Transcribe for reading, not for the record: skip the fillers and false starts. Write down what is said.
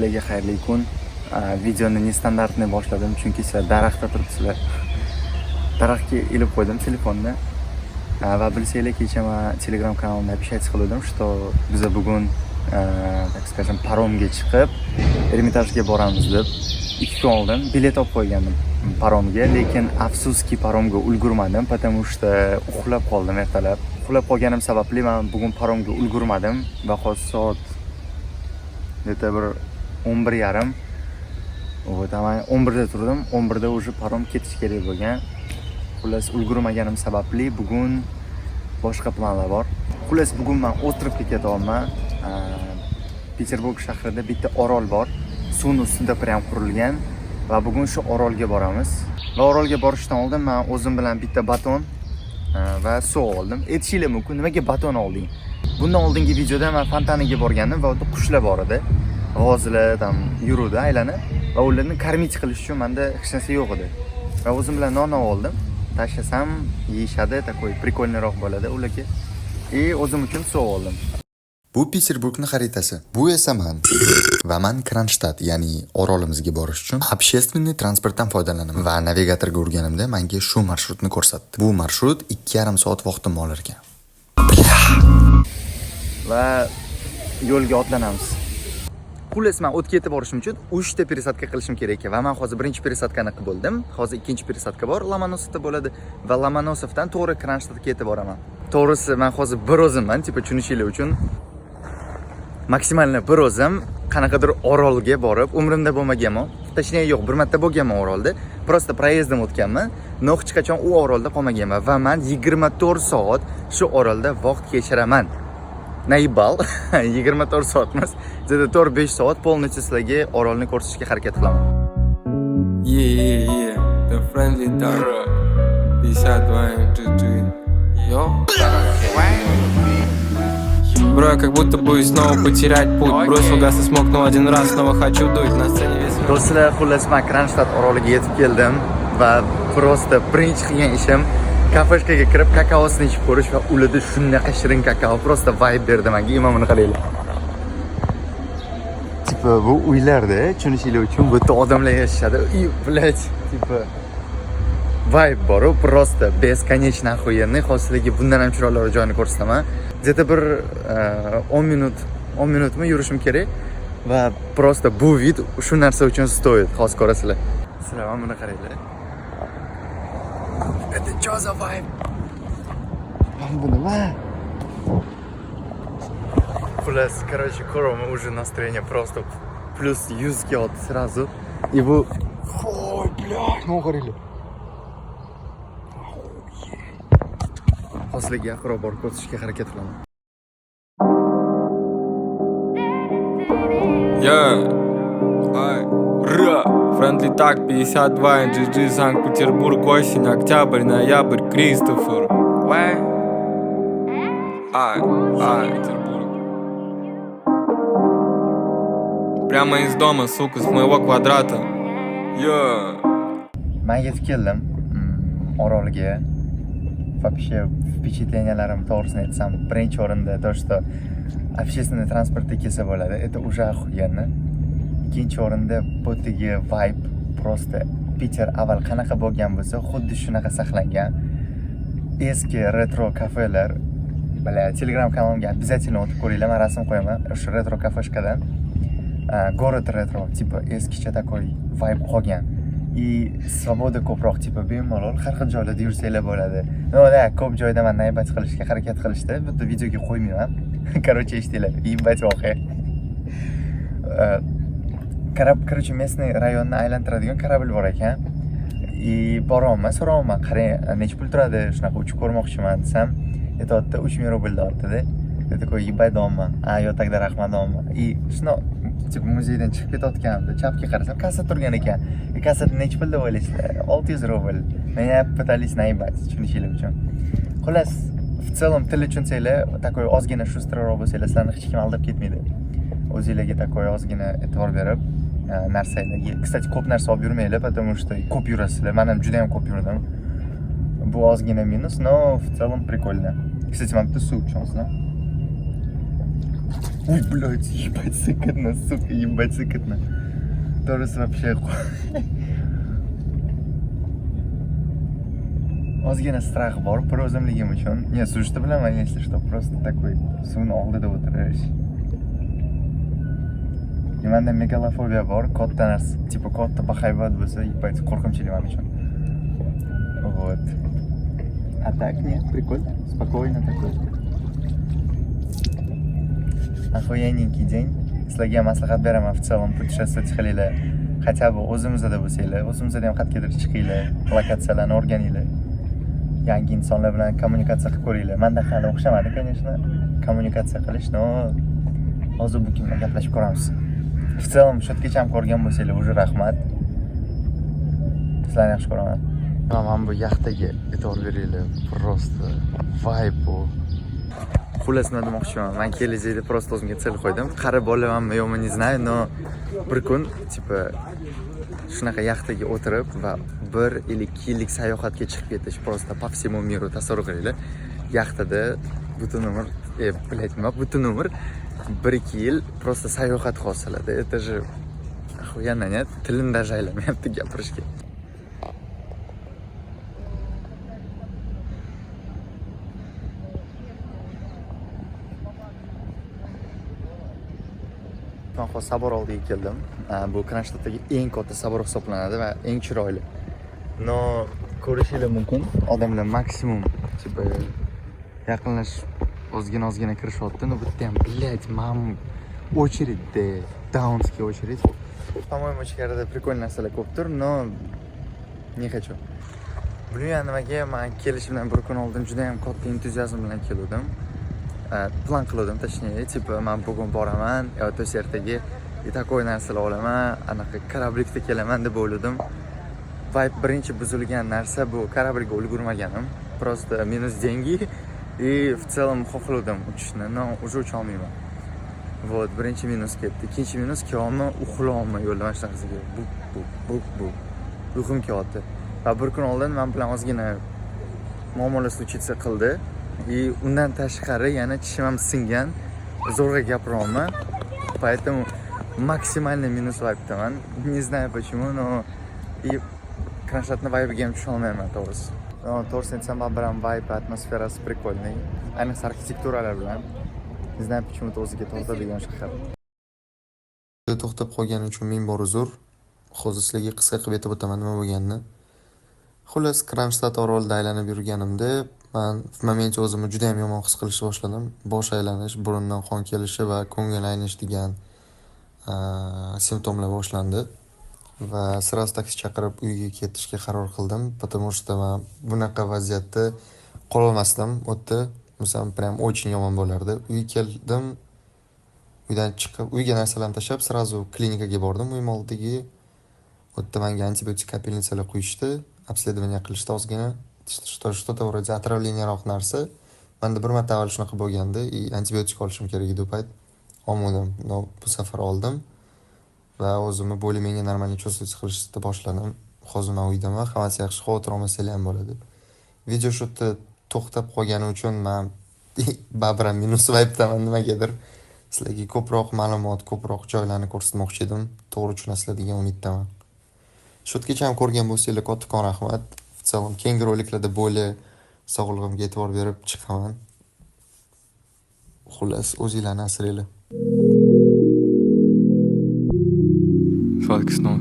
Barchalarga xayrli kun. Videoni nestandartni boshladim chunki sizlar daraxtda turibsizlar. Daraxtga ilib qo'ydim telefonni. Va bilsanglar, kecha men Telegram kanalimda писать qildim, что biz bugun так скажем paromga chiqib Ermitajga boramiz deb 2 kun oldin bilet olib qo'ygandim paromga, lekin afsuski paromga ulgurmadim, потому что uxlab qoldim ertalab. Uxlab qolganim sababli men bugun paromga ulgurmadim va hozir soat где-то bir 11:30. Вот, men 11da turdim, 11da уже parom ketish kerak bo'lgan. Xullas ulgurmaganim sababli bugun boshqa planlar bor. Xullas bugun men ostrovga ketyapman. Peterburg shahrida bitta orol bor. Suvning ustida prям qurilgan va bugun shu orolga boramiz. Va orolga borishdan oldin men o'zim bilan bitta baton va suv oldim. Aytishinglar mumkin, nimaga baton olding? Bundan oldingi videoda men fontaniga borgandim va unda qushlar bor edi. G'ozlar tam yuruvdi aylanib va ularni karmit qilish uchun menda hech narsa yo'q edi. Va o'zim bilan non oldim. Tashlasam yeyishadi, takoy prikolniroq bo'ladi ularga. O'zim uchun suv oldim. Bu Peterburgning xaritasi. Bu esa men. Va men Kronstadt, ya'ni orolimizga borish uchun общественный transportdan foydalanaman. Va navigatorga urganimda menga shu marshrutni ko'rsatdi. Bu marshrut 2,5 soat vaqtimni olar ekan. Va yo'lga otlanamiz. Xullas men o'tga yetib borishim uchun 3 ta пересадка qilishim kerak ekan va men hozir birinchi пересадкani qilib bo'ldim. Hozir ikkinchi пересадка bor, Lomonosovda bo'ladi va Lomonosovdan to'g'ri Kronstadtga yetib boraman. To'g'risi men hozir bir o'zimman, tipa tushunishinglar uchun maksimalni bir o'zim qanaqadir orolga borib, umrimda bo'lmaganman. Точнее yo'q, bir marta bo'lganman orolda. Просто проездdan o'tganman. No hech qachon u orolda qolmaganman va men 24 soat shu orolda vaqt kechiraman. Naybal 24 soat emas, zada 4-5 soat polnichi sizlarga orolni ko'rsatishga harakat qilaman. Yeah, the friendly dog. 52 GG. Yo. Бро, я как будто боюсь снова потерять путь. Бросил газ и смокнул один раз, снова хочу дуть. На сцене весь мир. Do'stlar, xullas men Kronstadt oroliga yetib keldim va просто birinchi qilgan ishim kafeshkaga kirib kakaosini ichib ko'rish va ularda shunaqa shirin kakao просто vibe berdi menga. Imomini qaranglar. Tipa bu uylarda, tushunishinglar uchun bu yerda odamlar yashashadi. Блять, tipa vibe bor, просто бесконечно охуенный. Hozirlarga bundan ham chiroyli joyni ko'rsataman. Где-то bir 10 minutmi yurishim kerak va просто bu vid shu narsa uchun stoyid. Hozir ko'rasizlar. Sizlar ham buni qaranglar. Это что за vibe? Bu nima? Xullas, короче, ko'raman, уже настроение просто плюс 100 ga otdi сразу. И bu Ой, блядь, ну qaranglar. Hozirga yaqinroq borib ko'rsatishga harakat qilaman. Friendly Tag 52, GG, Санкт-Петербург, осень, октябрь, ноябрь, Кристофер. Санкт-Петербург. Прямо из дома, сука, с моего квадрата. Men yetib keldim orolga. Вообще впечатленияlarim to'g'risini aytsam, birinchi o'rinda to, что общественный transportda kelsa bo'ladi. Это уже охуенно. Ikkinchi o'rinda bu tigi vibe просто Peter avval qanaqa bo'lgan bo'lsa, xuddi shunaqa saqlangan. Eski retro kafelar, bala Telegram kanalimga обязательно o'tib ko'ringlar, men rasm qo'yaman. O'sha retro kafeshkadan город retro, tipa eskicha такой vibe qolgan. И svoboda ko'proq, tipa bemalol har xil joylarda yursanglar bo'ladi. Noda ko'p joyda men naybat qilishga harakat qilishdi. Bunda videoga qo'ymayman. Короче, eshtinglar. Naybat voqea. Короче, местный rayonni aylantiradigan kорабль bor ekan. И boryapman, so'rayapman, qarang, necha pul turadi? Shunaqa uchib ko'rmoqchiman desam, aytayapti 3000 rubl deyapti-da. Я такой, ебать do'mman. Yo, тогда rahmat do'mman. И shuna tipa muzeydan chiqib ketayotganimda chapga qarasam, kassa turgan ekan. Kassada necha pul deb o'ylaysizlar? 600 rubl. Меня пытались наебать, tushunishinglar uchun. Xullas, в целом til tushunsanglar, takoy ozgina shustroq bo'lsanglar, sizlarni hech kim aldab ketmaydi. O'zingizlarga takoy ozgina e'tibor berib, narsalarga, kстати, ko'p narsa olib yurmanglar, потому что ko'p yurasizlar. Men ham juda ham ko'p yurdim. Bu ozgina minus, но в целом прикольно. Kстати, men bitta suv ichamiz. Ой, блядь, ебать сыкотно, сука, ебать сыкотно. To'g'risi вообще ozgina strah bor bir o'zimligim uchun. Не, suzishni bilaman, если что, просто такой suvni oldida o'tirish. Menda megalofobiya bor, katta narsa, tipo katta bahaybat bo'lsa, ебать qo'rqinchli men uchun. Вот. А так нет, прикольно, спокойно такой. Охуенненький день. Sizlarga maslahat beraman, в целом путешествовать qilinglar. Хотя бы o'zimizda bo'lsanglar, o'zimizda ham qayergadir chiqinglar, lokatsiyalarni o'rganinglar. Yangi insonlar bilan kommunikatsiya qilib ko'ringlar. Menda hali o'xshamadi, конечно, kommunikatsiya qilish, но hozir bu kim bilan gaplashib ko'ramiz. В целом, shotgacha ham ko'rgan bo'lsanglar, уже rahmat. Sizlarni yaxshi ko'raman. Mana bu yaxtaga e'tibor beringlar. Просто vibe bu. Xullas nima demoqchiman, men kelajakda просто o'zimga sel qo'ydim. Qarib olamanmi yo'qmi, не знаю, но bir kun tipa shunaqa yaxtaga o'tirib va 1 или 2 yillik sayohatga chiqib ketish, просто по всему миру tasavvur qilinglar. Yaxtada butun umr, блядь, nima butun umr 1-2 yil просто sayohat hosiladi. Это же охуенно, нет? Tilim даже aylamayapti gapirishga. Men hozir sabor oldiga keldim. Bu Kronshtaddagi eng katta sabor hisoblanadi va eng chiroyli. No, ko'rishingiz mumkin. Odamlar maksimum tipa yaqinlashib ozgina kirishyapti. No, bitta ham, блядь, mam очередьda, daunskiy очередь. По-моему, ichkarida прикольный narsalar ko'pdir, но не хочу. Bilmayman nimaga, men kelishimdan bir kun oldin juda ham katta entuziazm bilan keldim. Plan qildim, точнее, tipa men bugun boraman, yoki ertaga такой narsalar olaman, anaqa korablikda kelaman deb o'yladim. Va birinchi buzilgan narsa bu korablga ulgurmaganim. Просто minus деньги и в целом xohladim uchishni, но уже ucha olmayman. Вот, birinchi minus ketdi. Ikkinchi minus kiyolmay, uxlolmay yo'lda mana shu narsaga bu uyqum kelyapti. Va bir kun oldin men bilan ozgina muomala случиться qildi. И undan tashqari yana tishim ham singan, zo'rg'a gapira olmay. Поэтому максимальный минус vibe'daman. Не знаю почему, но и Kronshtaddni vibe'iga ham tusha olmayman to'g'risi. To'g'risini aytsam, ham vibe, atmosferasi прикольный. Ayniqsa arxitekturalar bilan. Не знаю почему-то o'ziga tortadigan shahar. To'xtab qolgani uchun ming bor uzr. Hozir sizlarga qisqa qilib aytib o'taman nima bo'lganini. Xullas, Kronshtadd orolida aylanib yurganimda men momentda o'zimni juda ham yomon his qilishni boshladim. Bosh aylanish, burundan qon kelishi va ko'ngil aynish degan simptomlar boshlandi. Va sirasi taksi chaqirib uyga ketishga qaror qildim. Потому что men bunaqa vaziyatda qola olmasdim. O'tda, masalan, prям очень yomon bo'lardi. Uyga keldim. Uydan chiqib, uyga narsalarni tashlab, sразу klinikaga bordim. Uyim oldidagi o'tda menga antibiotik kapelnitsalar quyishdi. Обследование qilishdi ozgina. Что-то вроде отравлениyaroq narsa. Menda bir marta avval shunaqa bo'lgandi, antibiotik olishim kerak edi u payt. Olmadim, но bu safar oldim. Va o'zimni более-менее нормально чувствовать qilishni boshladim. Hozir men uydaman, hammasi yaxshi, xavotir olmasanglar ham bo'ladi. Video shotda to'xtab qolgani uchun men babram minus vibe'daman nimagadir. Sizlarga ko'proq ma'lumot, ko'proq joylarni ko'rsatmoqchi edim. To'g'ri tushunasizlar degan umiddaman. Shotgacha ham ko'rgan bo'lsanglar, kattakon rahmat. В целом, keyingi roliklarda более sog'lig'imga e'tibor berib chiqaman. Xullas, o'zinglarni asranglar. Sладких снов.